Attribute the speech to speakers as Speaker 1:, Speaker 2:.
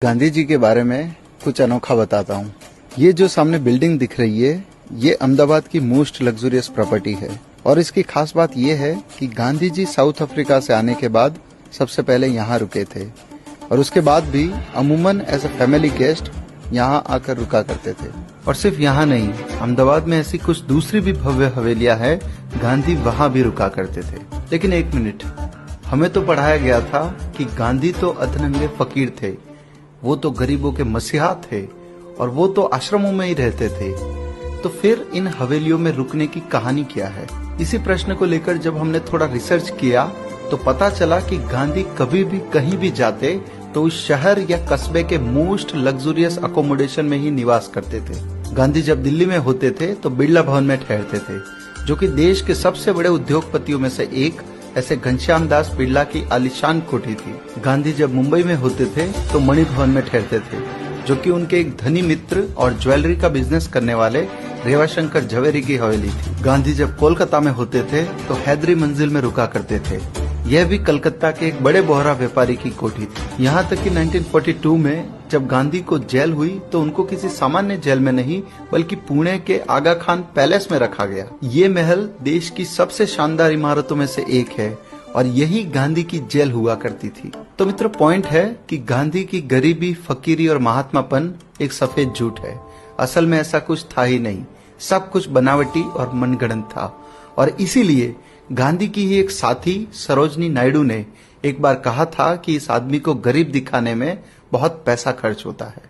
Speaker 1: गांधी जी के बारे में कुछ अनोखा बताता हूँ। ये जो सामने बिल्डिंग दिख रही है, ये अहमदाबाद की मोस्ट लग्जरियस प्रॉपर्टी है और इसकी खास बात ये है कि गांधी जी साउथ अफ्रीका से आने के बाद सबसे पहले यहाँ रुके थे और उसके बाद भी अमूमन एज अ फैमिली गेस्ट यहाँ आकर रुका करते थे। और सिर्फ यहाँ नहीं, अहमदाबाद में ऐसी कुछ दूसरी भी भव्य हवेलियां हैं, गांधी वहाँ भी रुका करते थे। लेकिन एक मिनट, हमें तो पढ़ाया गया था कि गांधी तो अधनंगे फकीर थे, वो तो गरीबों के मसीहा थे और वो तो आश्रमों में ही रहते थे। तो फिर इन हवेलियों में रुकने की कहानी क्या है? इसी प्रश्न को लेकर जब हमने थोड़ा रिसर्च किया तो पता चला कि गांधी कभी भी कहीं भी जाते तो उस शहर या कस्बे के मोस्ट लग्जरियस अकोमोडेशन में ही निवास करते थे। गांधी जब दिल्ली में होते थे तो बिरला भवन में ठहरते थे, जो कि देश के सबसे बड़े उद्योगपतियों में से एक ऐसे घनश्याम दास बिरला की आलीशान कोठी थी। गांधी जब मुंबई में होते थे तो मणि भवन में ठहरते थे, जो कि उनके एक धनी मित्र और ज्वेलरी का बिजनेस करने वाले रेवाशंकर झवेरी की हवेली थी। गांधी जब कोलकाता में होते थे तो हैदरी मंजिल में रुका करते थे। यह भी कलकत्ता के एक बड़े बोहरा व्यापारी की कोठी थी। यहाँ तक कि 1942 में जब गांधी को जेल हुई तो उनको किसी सामान्य जेल में नहीं बल्कि पुणे के आगा खान पैलेस में रखा गया। ये महल देश की सबसे शानदार इमारतों में से एक है और यही गांधी की जेल हुआ करती थी। तो मित्रों, पॉइंट है कि गांधी की गरीबी, फकीरी और महात्मापन एक सफेद झूठ है। असल में ऐसा कुछ था ही नहीं, सब कुछ बनावटी और मनगढ़ंत था। और इसीलिए गांधी की ही एक साथी सरोजनी नायडू ने एक बार कहा था कि इस आदमी को गरीब दिखाने में बहुत पैसा खर्च होता है।